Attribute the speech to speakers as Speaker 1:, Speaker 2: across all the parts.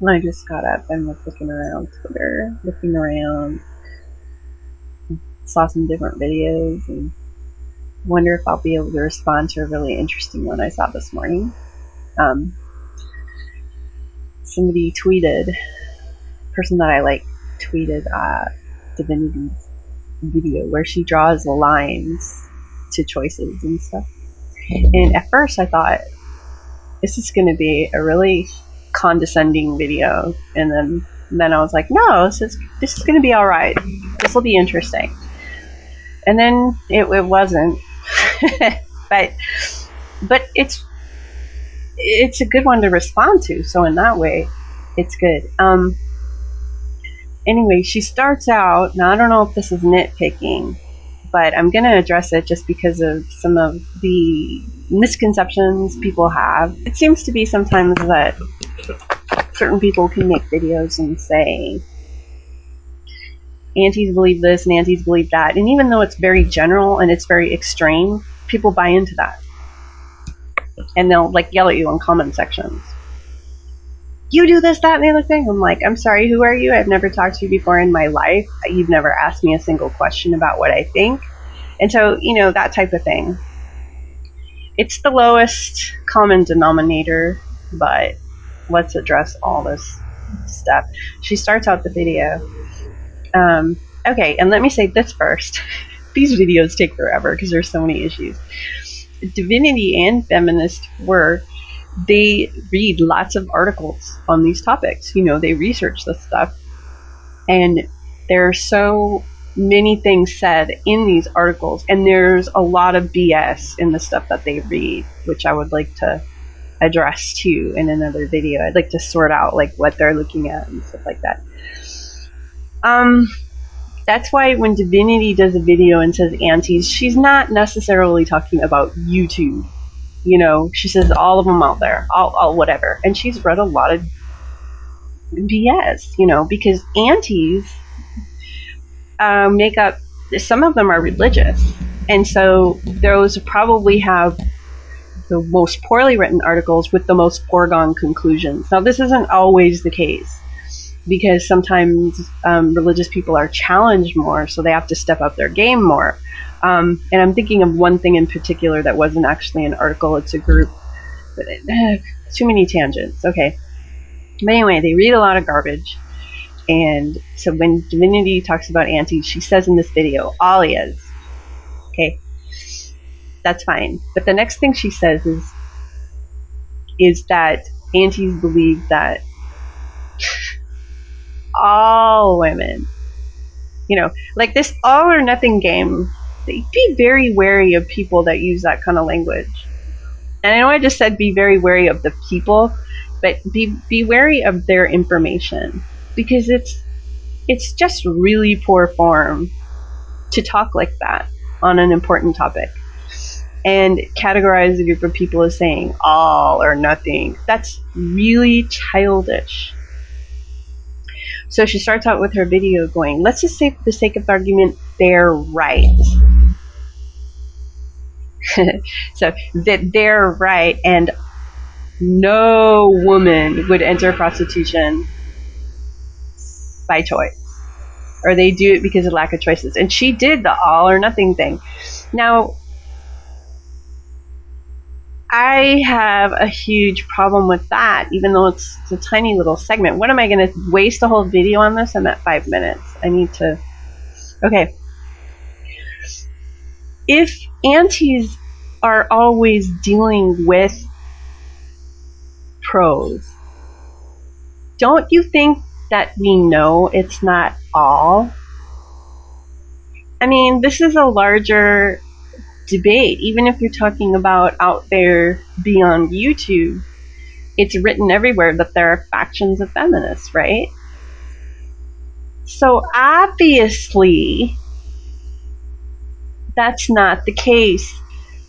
Speaker 1: I just got up and was looking around Twitter, looking around, saw some different videos, and wonder if I'll be able to respond to a really interesting one I saw this morning. Somebody tweeted, person that I like tweeted Divinity's video where she draws lines to choices and stuff. And at first I thought, this is going to be a really condescending video, and then I was like, no, this is going to be all right. This will be interesting. And then it wasn't. but it's a good one to respond to, so in that way it's good. Anyway, she starts out, now I don't know if this is nitpicking, but I'm going to address it just because of some of the misconceptions people have. It seems to be sometimes that certain people can make videos and say, aunties believe this and aunties believe that, and even though it's very general and it's very extreme, people buy into that. And they'll like yell at you in comment sections. You do this, that, and the other thing. I'm like, I'm sorry, who are you? I've never talked to you before in my life. You've never asked me a single question about what I think. And so, that type of thing. It's the lowest common denominator, but let's address all this stuff. She starts out the video. Okay, and let me say this first. These videos take forever because there's so many issues. Divinity and feminist work, they read lots of articles on these topics. They research this stuff. And there are so many things said in these articles, and there's a lot of BS in the stuff that they read, which I would like to address too in another video. I'd like to sort out like what they're looking at and stuff like that. That's why when Divinity does a video and says aunties, she's not necessarily talking about YouTube. She says all of them out there, all whatever. And she's read a lot of BS, because aunties make up, some of them are religious. And so those probably have the most poorly written articles with the most foregone conclusions. Now, this isn't always the case, because sometimes religious people are challenged more, so they have to step up their game more. And I'm thinking of one thing in particular that wasn't actually an article, it's a group. But too many tangents, okay. But anyway, they read a lot of garbage. And so when Divinity talks about aunties, she says in this video, alias. Okay, that's fine. But the next thing she says is that aunties believe that all women, like this all or nothing game, be very wary of people that use that kind of language. And I know I just said be very wary of the people, but be wary of their information, because it's just really poor form to talk like that on an important topic and categorize a group of people as saying all or nothing. That's really childish. So she starts out with her video going, let's just say for the sake of argument, they're right. So that they're right, and no woman would enter prostitution by choice, or they do it because of lack of choices. And she did the all or nothing thing. Now, I have a huge problem with that, even though it's a tiny little segment. What am I going to waste a whole video on this? I'm at 5 minutes. I need to... Okay. If aunties are always dealing with pros, don't you think that we know it's not all? I mean, this is a larger debate. Even if you're talking about out there beyond YouTube, it's written everywhere that there are factions of feminists, right? So obviously that's not the case,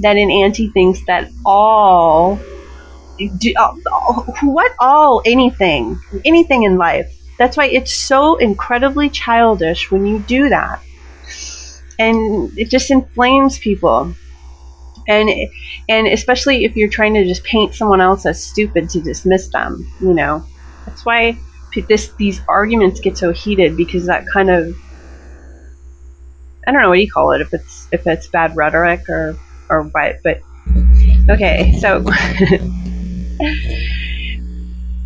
Speaker 1: that an auntie thinks that all anything in life. That's why it's so incredibly childish when you do that. And it just inflames people. And especially if you're trying to just paint someone else as stupid to dismiss them, you know. That's why these arguments get so heated, because that kind of, I don't know, what do you call it, if it's bad rhetoric or what, but okay, so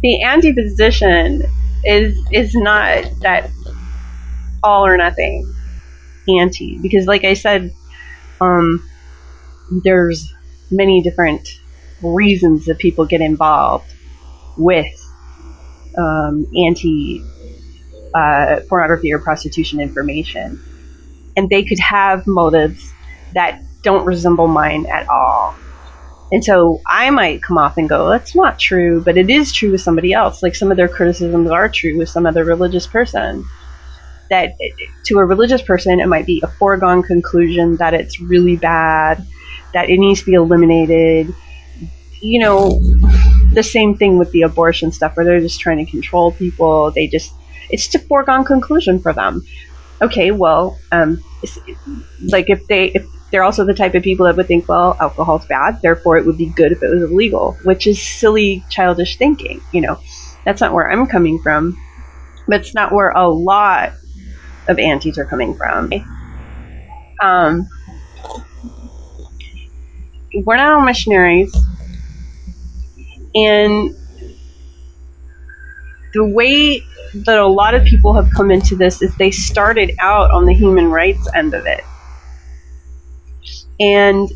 Speaker 1: the anti-position is not that all or nothing anti, because like I said, there's many different reasons that people get involved with anti pornography or prostitution information, and they could have motives that don't resemble mine at all. And so I might come off and go, that's not true, but it is true with somebody else. Like some of their criticisms are true with some other religious person. That to a religious person, it might be a foregone conclusion that it's really bad, that it needs to be eliminated. You know, the same thing with the abortion stuff, where they're just trying to control people. It's just a foregone conclusion for them. Okay, well, like if they're also the type of people that would think, well, alcohol's bad, therefore it would be good if it was illegal, which is silly, childish thinking. You know, that's not where I'm coming from, but it's not where a lot of antis are coming from. We're not all missionaries, and the way that a lot of people have come into this is they started out on the human rights end of it, and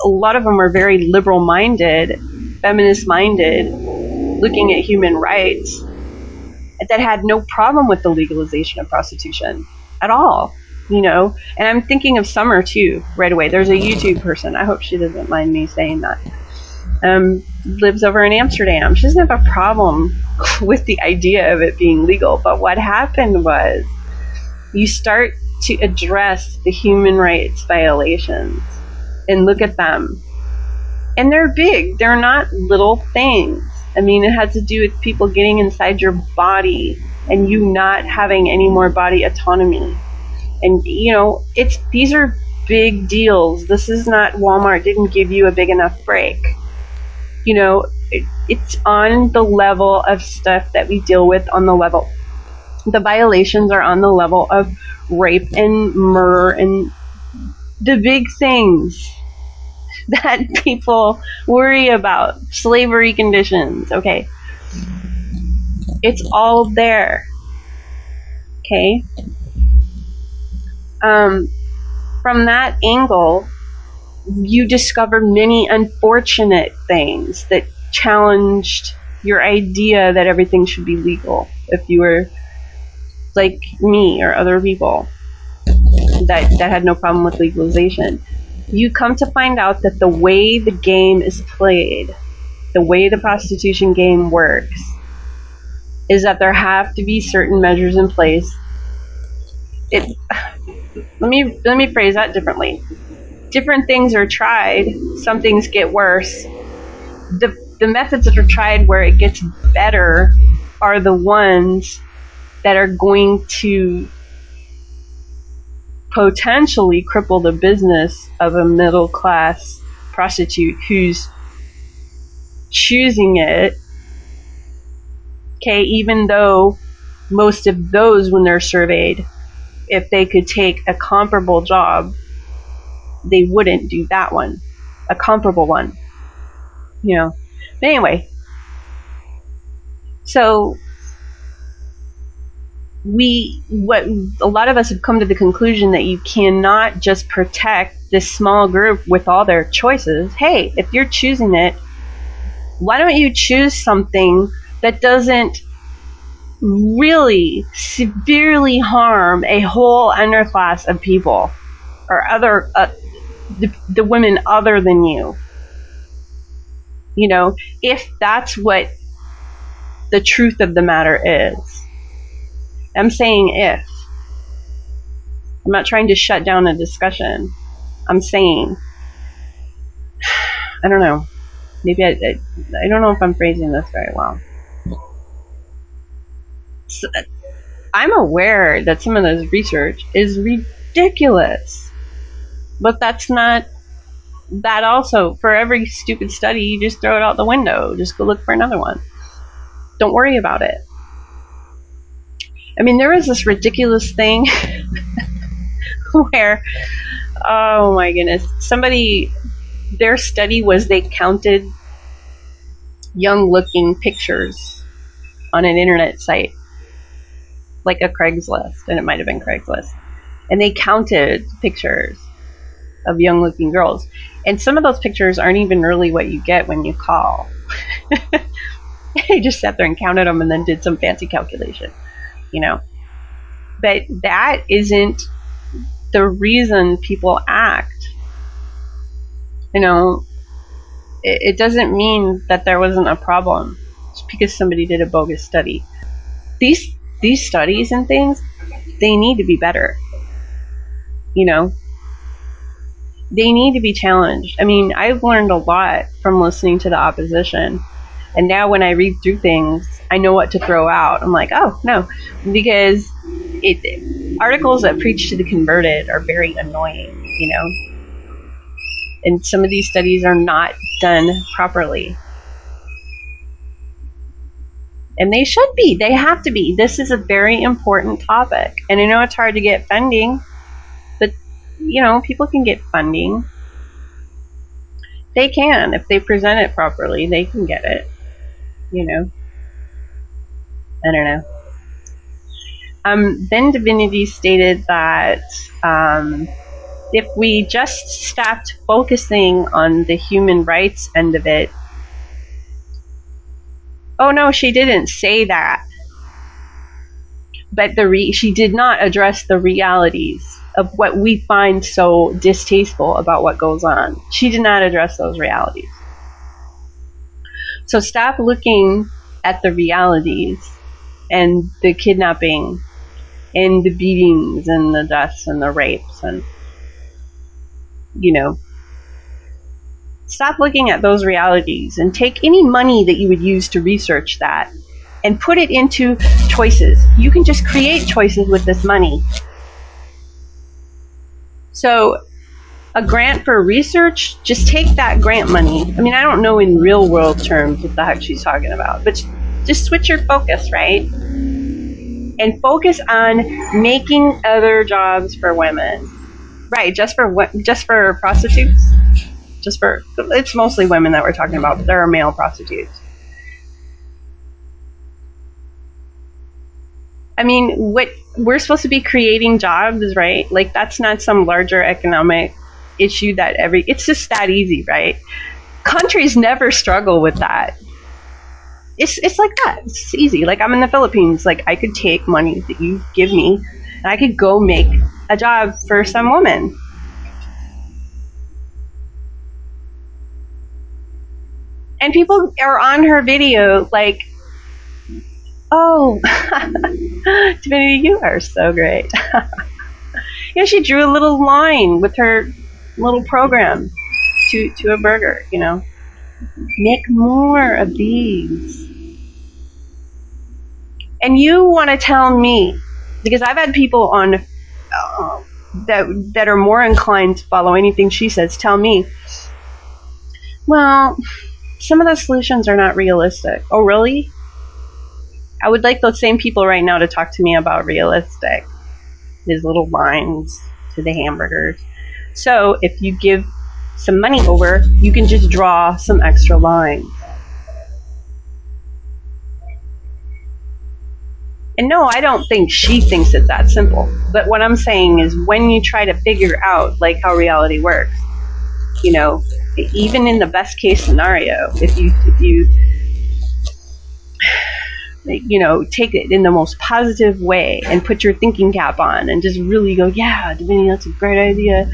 Speaker 1: a lot of them are very liberal-minded, feminist-minded, looking at human rights, that had no problem with the legalization of prostitution at all, you know. And I'm thinking of Summer too right away. There's a YouTube person, I hope she doesn't mind me saying that, lives over in Amsterdam. She doesn't have a problem with the idea of it being legal, but what happened was you start to address the human rights violations and look at them, and they're big, they're not little things. I mean, it has to do with people getting inside your body and you not having any more body autonomy. And, you know, these are big deals. This is not Walmart didn't give you a big enough break. You know, it's on the level of stuff that we deal with on the level. The violations are on the level of rape and murder and the big things that people worry about, slavery conditions. Okay, it's all there. Okay, from that angle, you discover many unfortunate things that challenged your idea that everything should be legal. If you were like me or other people that had no problem with legalization, you come to find out that the way the game is played, the way the prostitution game works, is that there have to be certain measures in place. Let me phrase that differently. Different things are tried. Some things get worse. The methods that are tried where it gets better are the ones that are going to potentially cripple the business of a middle-class prostitute who's choosing it. Okay, even though most of those, when they're surveyed, if they could take a comparable job, they wouldn't do that one, a comparable one, you know. But anyway, so what a lot of us have come to the conclusion that you cannot just protect this small group with all their choices. Hey, if you're choosing it, why don't you choose something that doesn't really severely harm a whole underclass of people or other the women other than you? You know, if that's what the truth of the matter is. I'm saying if. I'm not trying to shut down a discussion. I'm saying, I don't know. Maybe I don't know if I'm phrasing this very well. So, I'm aware that some of this research is ridiculous, but that's not that also, for every stupid study, you just throw it out the window. Just go look for another one. Don't worry about it. I mean, there was this ridiculous thing where, oh my goodness, their study was they counted young-looking pictures on an internet site, like a Craigslist, and it might have been Craigslist. And they counted pictures of young-looking girls. And some of those pictures aren't even really what you get when you call. They just sat there and counted them and then did some fancy calculation, you know. But that isn't the reason people act. You know, it doesn't mean that there wasn't a problem just because somebody did a bogus study. These studies and things, they need to be better. You know, they need to be challenged. I mean, I've learned a lot from listening to the opposition. And now when I read through things, I know what to throw out. I'm like, oh, no. Because articles that preach to the converted are very annoying, you know. And some of these studies are not done properly. And they should be. They have to be. This is a very important topic. And I know it's hard to get funding, but, you know, people can get funding. They can. If they present it properly, they can get it. You know. I don't know. Then Divinity stated that if we just stopped focusing on the human rights end of it. Oh no, she didn't say that. But she did not address the realities of what we find so distasteful about what goes on. She did not address those realities. So stop looking at the realities and the kidnapping and the beatings and the deaths and the rapes and, you know, stop looking at those realities and take any money that you would use to research that and put it into choices. You can just create choices with this money. So a grant for research, just take that grant money. I mean, I don't know in real world terms what the heck she's talking about, but just switch your focus, right? And focus on making other jobs for women. Right, just for prostitutes? It's mostly women that we're talking about, but there are male prostitutes. I mean, what we're supposed to be creating jobs, right? Like, that's not some larger economic issue that it's just that easy, right? Countries never struggle with that. It's like that. It's easy. Like, I'm in the Philippines. Like, I could take money that you give me, and I could go make a job for some woman. And people are on her video like, oh, Divinity, you are so great. You know, she drew a little line with her little program to a burger, you know. Make more of these. And you want to tell me, because I've had people on that are more inclined to follow anything she says, tell me, well, some of the solutions are not realistic. Oh, really? I would like those same people right now to talk to me about realistic. These little lines to the hamburgers. So if you give some money over, you can just draw some extra lines. And no, I don't think she thinks it's that simple. But what I'm saying is when you try to figure out like how reality works, you know, even in the best case scenario, if you know, take it in the most positive way and put your thinking cap on and just really go, yeah, Divinity, that's a great idea,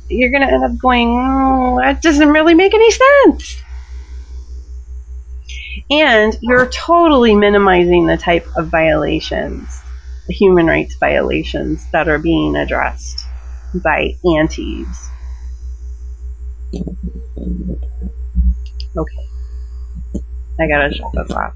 Speaker 1: you're going to end up going, oh, that doesn't really make any sense. And you're totally minimizing the type of violations, the human rights violations that are being addressed by antis. Okay. I gotta shut this off.